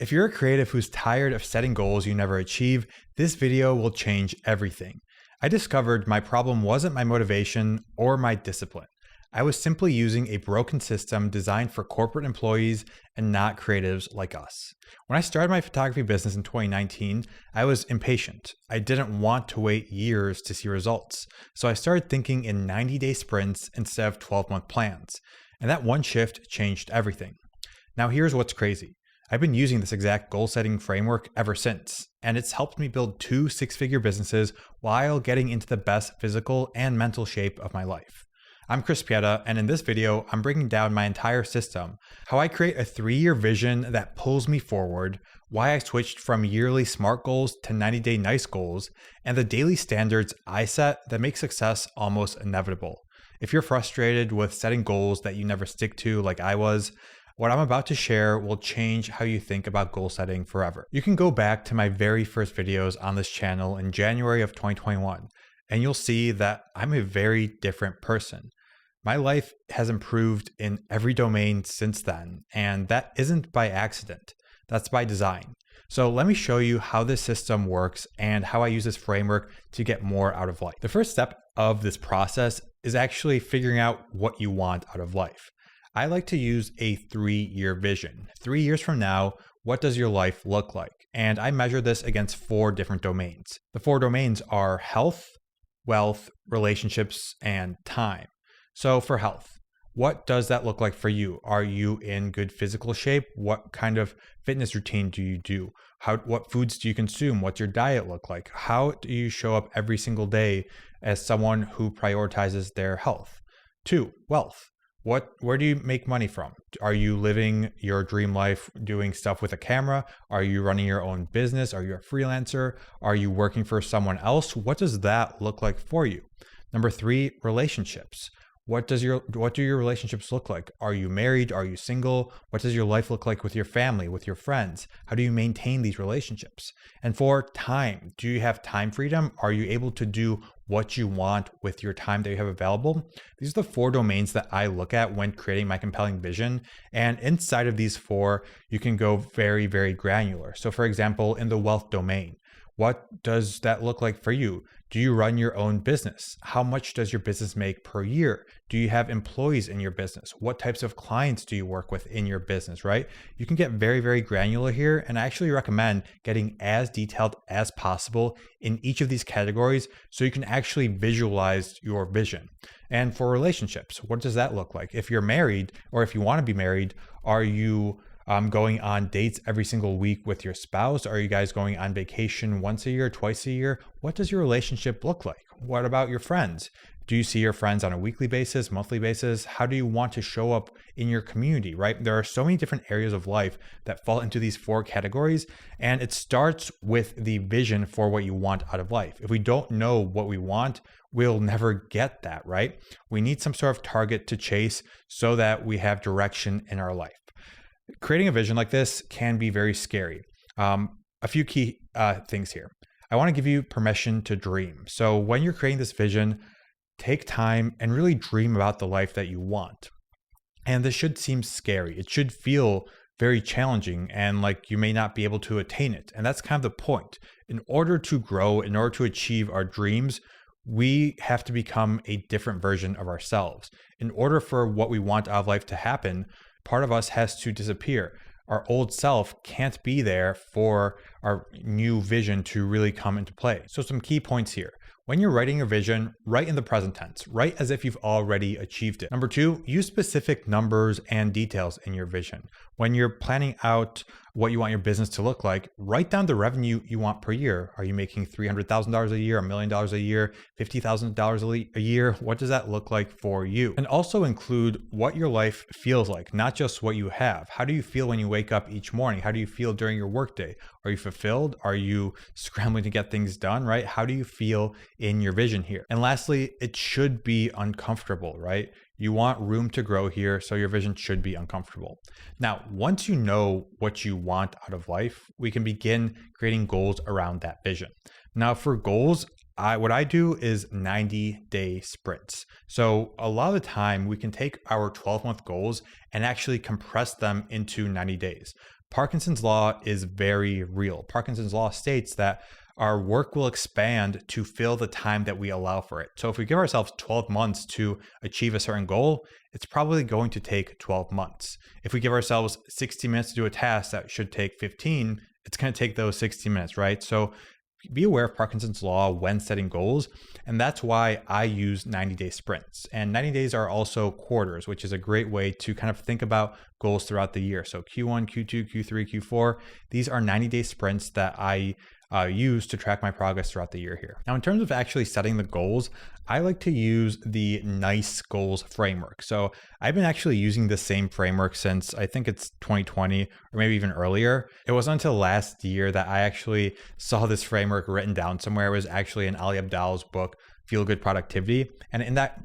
If you're a creative who's tired of setting goals you never achieve, this video will change everything. I discovered my problem wasn't my motivation or my discipline. I was simply using a broken system designed for corporate employees and not creatives like us. When I started my photography business in 2019, I was impatient. I didn't want to wait years to see results. So I started thinking in 90-day sprints instead of 12-month plans. And that one shift changed everything. Now here's what's crazy. I've been using this exact goal setting framework ever since, and it's helped me build 2 six-figure businesses while getting into the best physical and mental shape of my life. I'm Chris Pieta, and in this video, I'm breaking down my entire system, how I create a 3-year vision that pulls me forward, why I switched from yearly SMART goals to 90-day NICE goals, and the daily standards I set that make success almost inevitable. If you're frustrated with setting goals that you never stick to like I was, what I'm about to share will change how you think about goal setting forever. You can go back to my very first videos on this channel in January of 2021, and you'll see that I'm a very different person. My life has improved in every domain since then, and that isn't by accident. That's by design. So let me show you how this system works and how I use this framework to get more out of life. The first step of this process is actually figuring out what you want out of life. I like to use a 3-year vision. 3 years from now, what does your life look like? And I measure this against 4 different domains. The 4 domains are health, wealth, relationships, and time. So for health, what does that look like for you? Are you in good physical shape? What kind of fitness routine do you do? What foods do you consume? What's your diet look like? How do you show up every single day as someone who prioritizes their health? 2, wealth. Where do you make money from? Are you living your dream life doing stuff with a camera? Are you running your own business? Are you a freelancer? Are you working for someone else? What does that look like for you? Number 3, relationships. What do your relationships look like? Are you married? Are you single? What does your life look like with your family, with your friends? How do you maintain these relationships? And 4, time. Do you have time freedom? Are you able to do what you want with your time that you have available? These are the 4 domains that I look at when creating my compelling vision. And inside of these 4, you can go very, very granular. So for example, in the wealth domain, what does that look like for you? Do you run your own business? How much does your business make per year? Do you have employees in your business? What types of clients do you work with in your business, right? You can get very, very granular here, and I actually recommend getting as detailed as possible in each of these categories so you can actually visualize your vision. And for relationships, what does that look like? If you're married, or if you want to be married, are you going on dates every single week with your spouse? Are you guys going on vacation once a year, twice a year? What does your relationship look like? What about your friends? Do you see your friends on a weekly basis, monthly basis? How do you want to show up in your community, right? There are so many different areas of life that fall into these 4 categories, and it starts with the vision for what you want out of life. If we don't know what we want, we'll never get that, right? We need some sort of target to chase so that we have direction in our life. Creating a vision like this can be very scary. A few key things here. I want to give you permission to dream. So when you're creating this vision, take time and really dream about the life that you want. And this should seem scary. It should feel very challenging and like you may not be able to attain it. And that's kind of the point. In order to grow, in order to achieve our dreams, we have to become a different version of ourselves. In order for what we want out of life to happen, part of us has to disappear. Our old self can't be there for our new vision to really come into play. So some key points here. When you're writing your vision, write in the present tense. Write as if you've already achieved it. Number 2, use specific numbers and details in your vision. When you're planning out what you want your business to look like, write down the revenue you want per year. Are you making $300,000 a year, $1 million a year, $50,000 a year? What does that look like for you? And also include what your life feels like, not just what you have. How do you feel when you wake up each morning? How do you feel during your workday? Are you fulfilled? Are you scrambling to get things done, right? How do you feel in your vision here? And lastly, it should be uncomfortable, right? You want room to grow here, so your vision should be uncomfortable. Now, once you know what you want out of life, we can begin creating goals around that vision. Now, for goals, what I do is 90-day sprints. So a lot of the time we can take our 12-month goals and actually compress them into 90 days. Parkinson's law is very real. Parkinson's law states that our work will expand to fill the time that we allow for it. So if we give ourselves 12 months to achieve a certain goal, it's probably going to take 12 months. If we give ourselves 60 minutes to do a task that should take 15, it's going to take those 60 minutes, right? So be aware of Parkinson's law when setting goals. And that's why I use 90-day sprints. And 90 days are also quarters, which is a great way to kind of think about goals throughout the year. So Q1, Q2, Q3, Q4, these are 90-day sprints that I use to track my progress throughout the year here. Now, in terms of actually setting the goals, I like to use the NICE goals framework. So I've been actually using the same framework since I think it's 2020 or maybe even earlier. It wasn't until last year that I actually saw this framework written down somewhere. It was actually in Ali Abdaal's book, Feel Good Productivity. And in that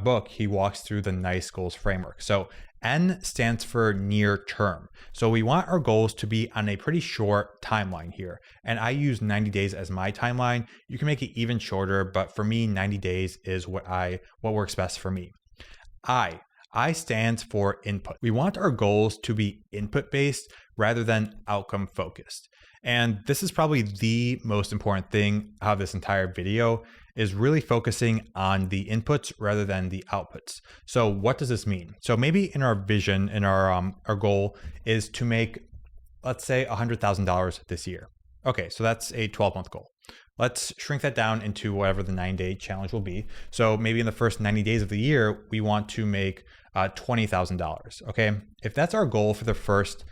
book, he walks through the NICE goals framework. So N stands for near term. So we want our goals to be on a pretty short timeline here. And I use 90 days as my timeline. You can make it even shorter, but for me, 90 days is what works best for me. I stands for input. We want our goals to be input based rather than outcome focused. And this is probably the most important thing out of this entire video, is really focusing on the inputs rather than the outputs. So what does this mean? So maybe in our vision, in our goal is to make, let's say, $100,000 this year. Okay, so that's a 12-month goal. Let's shrink that down into whatever the 9-day challenge will be. So maybe in the first 90 days of the year, we want to make $20,000. Okay, if that's our goal for the first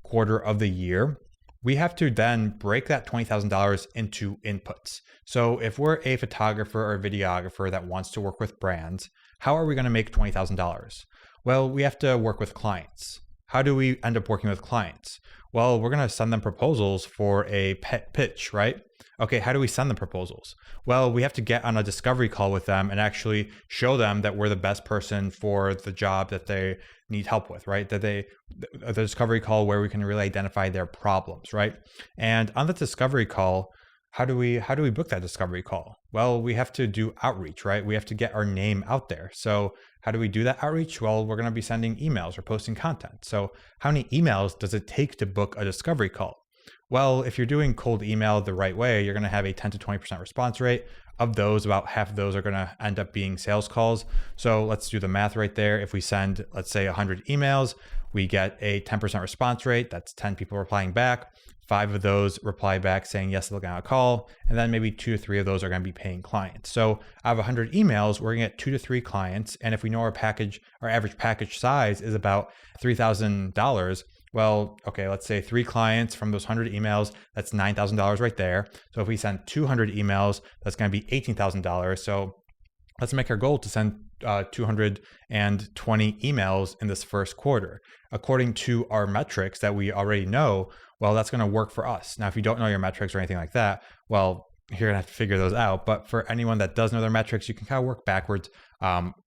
quarter of the year, we have to then break that $20,000 into inputs. So if we're a photographer or a videographer that wants to work with brands, how are we going to make $20,000? Well, we have to work with clients. How do we end up working with clients? Well, we're going to send them proposals for a pitch, right? Okay, how do we send them proposals? Well, we have to get on a discovery call with them and actually show them that we're the best person for the job that they need help with, right? The discovery call where we can really identify their problems, right? And on the discovery call, how do we book that discovery call? Well, we have to do outreach, right? We have to get our name out there. So how do we do that outreach? Well, we're going to be sending emails or posting content. So how many emails does it take to book a discovery call? Well, if you're doing cold email the right way, you're going to have a 10 to 20% response rate. Of those, about half of those are going to end up being sales calls. So let's do the math right there. If we send, let's say 100 emails, we get a 10% response rate. That's 10 people replying back. 5 of those reply back saying, yes, they'll get on a call. And then maybe 2 to 3 of those are going to be paying clients. So out of 100 emails, we're going to get 2 to 3 clients. And if we know our average package size is about $3,000, well, okay, let's say 3 clients from those 100 emails, that's $9,000 right there. So if we send 200 emails, that's going to be $18,000. So let's make our goal to send 220 emails in this first quarter. According to our metrics that we already know, well, that's going to work for us. Now, if you don't know your metrics or anything like that, well, you're going to have to figure those out. But for anyone that does know their metrics, you can kind of work backwards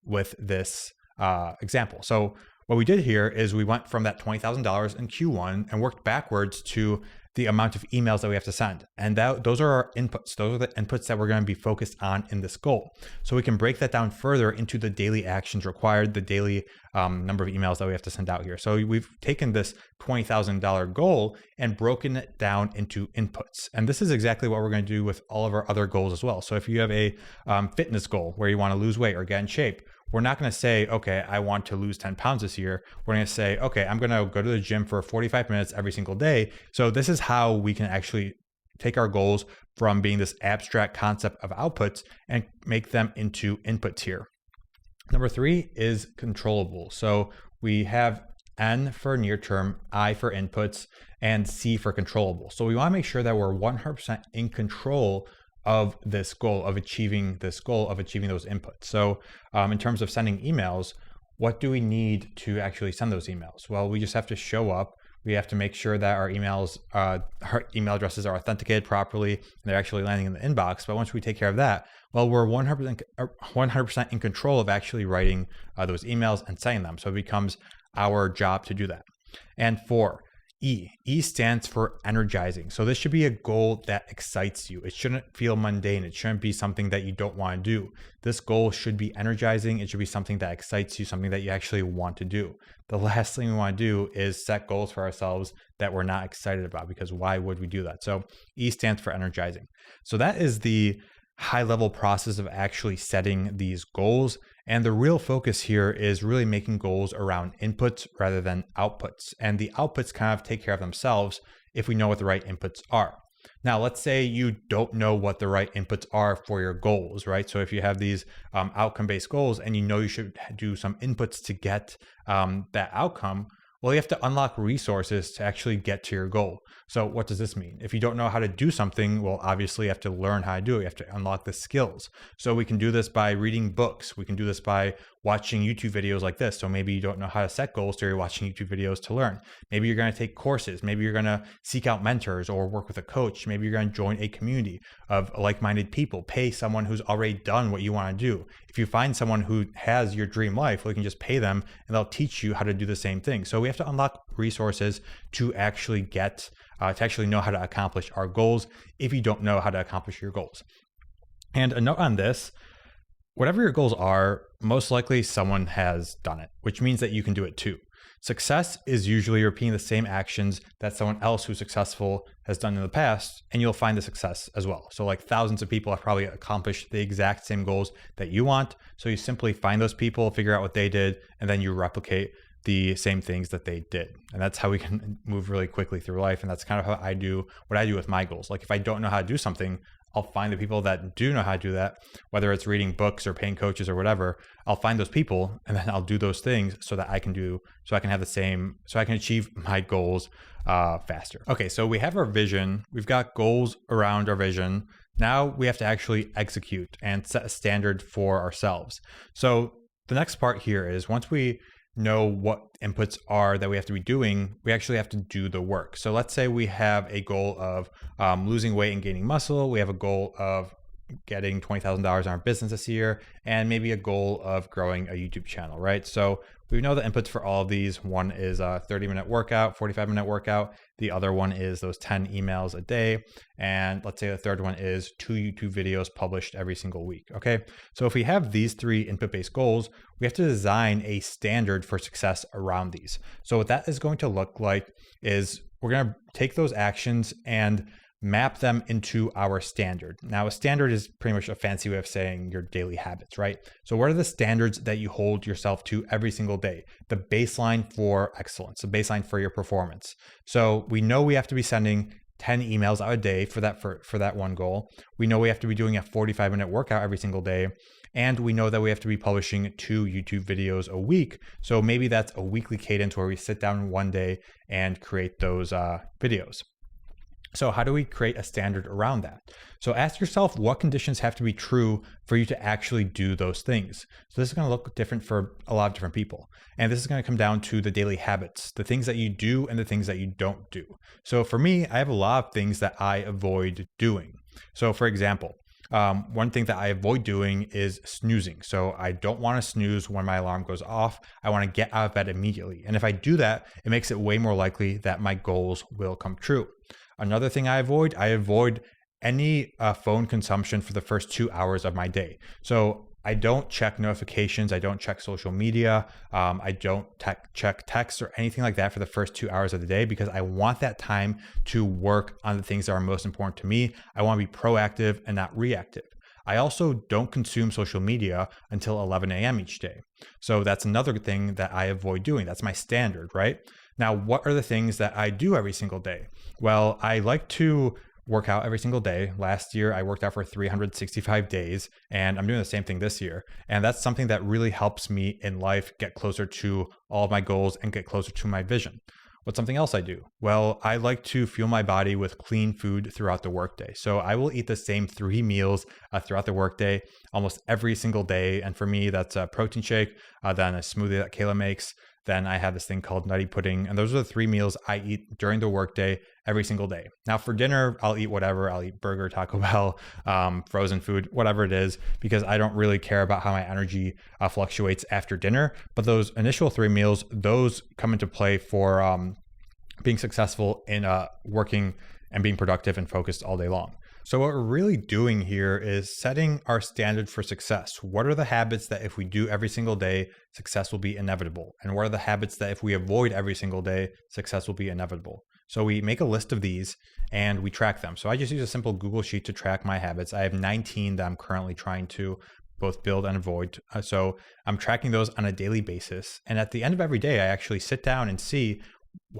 with this example. So what we did here is we went from that $20,000 in Q1 and worked backwards to the amount of emails that we have to send. And those are our inputs. Those are the inputs that we're going to be focused on in this goal. So we can break that down further into the daily actions required, the daily number of emails that we have to send out here. So we've taken this $20,000 goal and broken it down into inputs. And this is exactly what we're going to do with all of our other goals as well. So if you have a fitness goal where you want to lose weight or get in shape, we're not going to say, okay, I want to lose 10 pounds this year. We're going to say, okay, I'm going to go to the gym for 45 minutes every single day. So this is how we can actually take our goals from being this abstract concept of outputs and make them into inputs here. Number 3 is controllable. So we have N for near term, I for inputs, and C for controllable. So we want to make sure that we're 100% in control of this goal, of achieving those inputs. So in terms of sending emails, what do we need to actually send those emails? Well, we just have to show up. We have to make sure that our email addresses are authenticated properly and they're actually landing in the inbox. But once we take care of that, well, we're 100% in control of actually writing those emails and sending them. So it becomes our job to do that. And 4, E stands for energizing. So this should be a goal that excites you. It shouldn't feel mundane. It shouldn't be something that you don't want to do. This goal should be energizing. It should be something that excites you, something that you actually want to do. The last thing we want to do is set goals for ourselves that we're not excited about, because why would we do that? So E stands for energizing. So that is the high level process of actually setting these goals. And the real focus here is really making goals around inputs rather than outputs. And the outputs kind of take care of themselves if we know what the right inputs are. Now, let's say you don't know what the right inputs are for your goals, right? So if you have these outcome-based goals and you know you should do some inputs to get that outcome, well, you have to unlock resources to actually get to your goal. So what does this mean? If you don't know how to do something, well, obviously you have to learn how to do it. You have to unlock the skills. So we can do this by reading books. We can do this by watching YouTube videos like this. So maybe you don't know how to set goals, so you're watching YouTube videos to learn. Maybe you're going to take courses. Maybe you're going to seek out mentors or work with a coach. Maybe you're going to join a community of like-minded people. Pay someone who's already done what you want to do. If you find someone who has your dream life, well, you can just pay them and they'll teach you how to do the same thing. So we have to unlock resources to actually know how to accomplish our goals if you don't know how to accomplish your goals. And a note on this, whatever your goals are, most likely someone has done it, which means that you can do it too. Success is usually repeating the same actions that someone else who's successful has done in the past, and you'll find the success as well. So like thousands of people have probably accomplished the exact same goals that you want. So you simply find those people, figure out what they did, and then you replicate the same things that they did. And that's how we can move really quickly through life. And that's kind of how I do what I do with my goals. Like if I don't know how to do something, I'll find the people that do know how to do that, whether it's reading books or paying coaches or whatever. I'll find those people and then I'll do those things so that I can achieve my goals faster. Okay, so we have our vision. We've got goals around our vision. Now we have to actually execute and set a standard for ourselves. So the next part here is once we know what inputs are that we have to be doing, we actually have to do the work. So let's say we have a goal of losing weight and gaining muscle. We have a goal of getting $20,000 in our business this year, and maybe a goal of growing a YouTube channel, right? So we know the inputs for all of these. One is a 30-minute workout, 45-minute workout. The other one is those 10 emails a day. And let's say the third one is 2 YouTube videos published every single week, okay? So if we have these 3 input-based goals, we have to design a standard for success around these. So what that is going to look like is we're going to take those actions and map them into our standard. Now, a standard is pretty much a fancy way of saying your daily habits, right? So what are the standards that you hold yourself to every single day? The baseline for excellence, the baseline for your performance. So we know we have to be sending 10 emails out a day for that one goal. We know we have to be doing a 45-minute workout every single day. And we know that we have to be publishing 2 YouTube videos a week. So maybe that's a weekly cadence where we sit down one day and create those videos. So how do we create a standard around that? So ask yourself what conditions have to be true for you to actually do those things. So this is going to look different for a lot of different people. And this is going to come down to the daily habits, the things that you do and the things that you don't do. So for me, I have a lot of things that I avoid doing. So for example, one thing that I avoid doing is snoozing. So I don't want to snooze when my alarm goes off. I want to get out of bed immediately. And if I do that, it makes it way more likely that my goals will come true. Another thing I avoid any phone consumption for the first 2 hours of my day. So I don't check notifications. I don't check social media. I don't check text or anything like that for the first 2 hours of the day, because I want that time to work on the things that are most important to me. I want to be proactive and not reactive. I also don't consume social media until 11 a.m. each day. So that's another thing that I avoid doing. That's my standard, right? Now, what are the things that I do every single day? Well, I like to work out every single day. Last year, I worked out for 365 days, and I'm doing the same thing this year. And that's something that really helps me in life get closer to all of my goals and get closer to my vision. What's something else I do? Well, I like to fuel my body with clean food throughout the workday. So I will eat the same 3 meals throughout the workday almost every single day. And for me, that's a protein shake, then a smoothie that Kayla makes. Then I have this thing called nutty pudding. And those are the 3 meals I eat during the workday every single day. Now for dinner, I'll eat whatever. I'll eat burger, Taco Bell, frozen food, whatever it is, because I don't really care about how my energy fluctuates after dinner. But those initial 3 meals, those come into play for being successful in working and being productive and focused all day long. So what we're really doing here is setting our standard for success. What are the habits that if we do every single day, success will be inevitable? And what are the habits that if we avoid every single day, success will be inevitable? So we make a list of these and we track them. So I just use a simple Google Sheet to track my habits. I have 19 that I'm currently trying to both build and avoid. So I'm tracking those on a daily basis. And at the end of every day, I actually sit down and see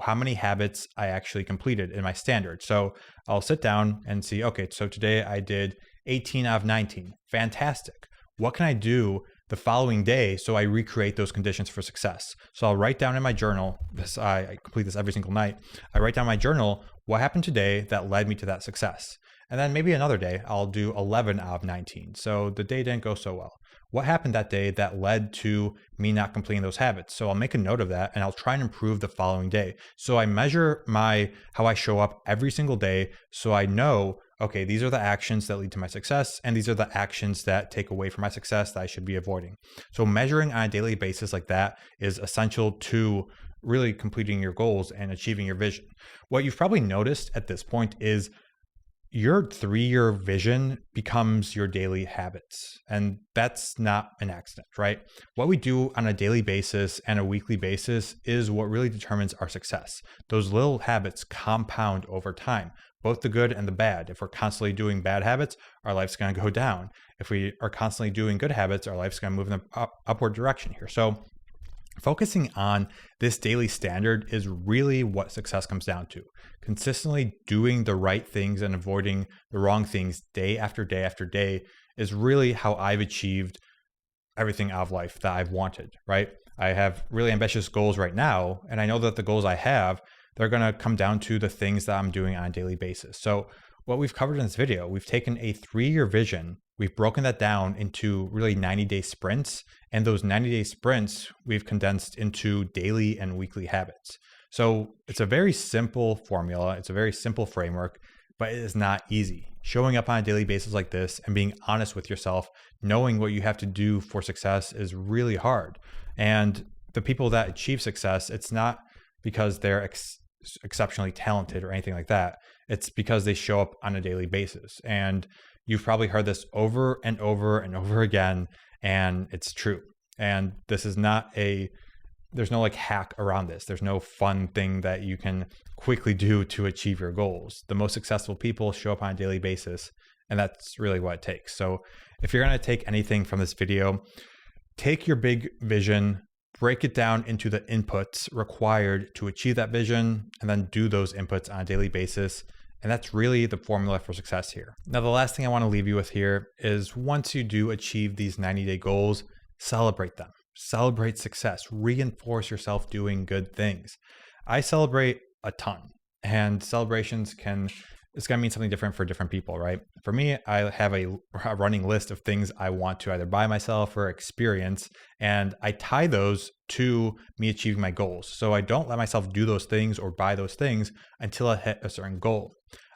how many habits I actually completed in my standard. So I'll sit down and see, okay, so today I did 18 out of 19. Fantastic. What can I do the following day so I recreate those conditions for success? So I'll write down in my journal, I complete this every single night. I write down in my journal what happened today that led me to that success. And then maybe another day, I'll do 11 out of 19. So the day didn't go so well. What happened that day that led to me not completing those habits? So I'll make a note of that and I'll try and improve the following day. So I measure how I show up every single day. So I know, okay, these are the actions that lead to my success, and these are the actions that take away from my success that I should be avoiding. So measuring on a daily basis like that is essential to really completing your goals and achieving your vision. What you've probably noticed at this point is your 3-year vision becomes your daily habits. And that's not an accident, right? What we do on a daily basis and a weekly basis is what really determines our success. Those little habits compound over time, both the good and the bad. If we're constantly doing bad habits, our life's going to go down. If we are constantly doing good habits, our life's going to move in the upward direction here. So focusing on this daily standard is really what success comes down to. Consistently doing the right things and avoiding the wrong things day after day after day is really how I've achieved everything out of life that I've wanted, right? I have really ambitious goals right now, and I know that the goals I have, they're going to come down to the things that I'm doing on a daily basis. So what we've covered in this video, we've taken a 3-year vision, we've broken that down into really 90-day sprints, and those 90-day sprints we've condensed into daily and weekly habits. So it's a very simple formula, it's a very simple framework, but it is not easy. Showing up on a daily basis like this and being honest with yourself, knowing what you have to do for success is really hard. And the people that achieve success, it's not because they're exceptionally talented or anything like that. It's because they show up on a daily basis. And you've probably heard this over and over and over again, and it's true. And this is not there's no like hack around this. There's no fun thing that you can quickly do to achieve your goals. The most successful people show up on a daily basis, and that's really what it takes. So if you're going to take anything from this video, take your big vision, break it down into the inputs required to achieve that vision, and then do those inputs on a daily basis. And that's really the formula for success here. Now, the last thing I want to leave you with here is once you do achieve these 90-day goals, celebrate them. Celebrate success. Reinforce yourself doing good things. I celebrate a ton, and celebrations it's going to mean something different for different people, right? For me, I have a running list of things I want to either buy myself or experience, and I tie those to me achieving my goals. So I don't let myself do those things or buy those things until I hit a certain goal.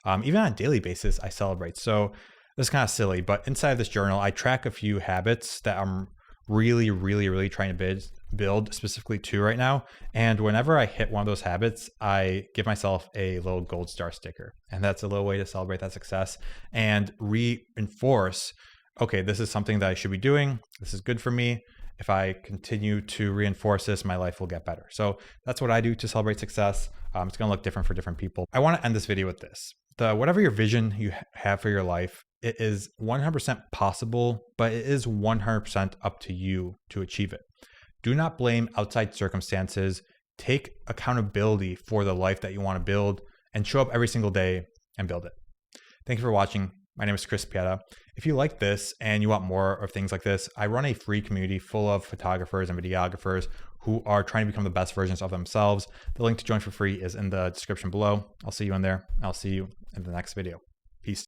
Even on a daily basis, I celebrate. So this is kind of silly, but inside of this journal, I track a few habits that I'm really, really, really trying to build specifically to right now. And whenever I hit one of those habits, I give myself a little gold star sticker. And that's a little way to celebrate that success and reinforce, okay, this is something that I should be doing. This is good for me. If I continue to reinforce this, my life will get better. So that's what I do to celebrate success. It's going to look different for different people. I want to end this video with this. Whatever your vision you have for your life, it is 100% possible, but it is 100% up to you to achieve it. Do not blame outside circumstances. Take accountability for the life that you want to build and show up every single day and build it. Thank you for watching. My name is Chris Pieta. If you like this and you want more of things like this, I run a free community full of photographers and videographers who are trying to become the best versions of themselves. The link to join for free is in the description below. I'll see you in there. I'll see you in the next video.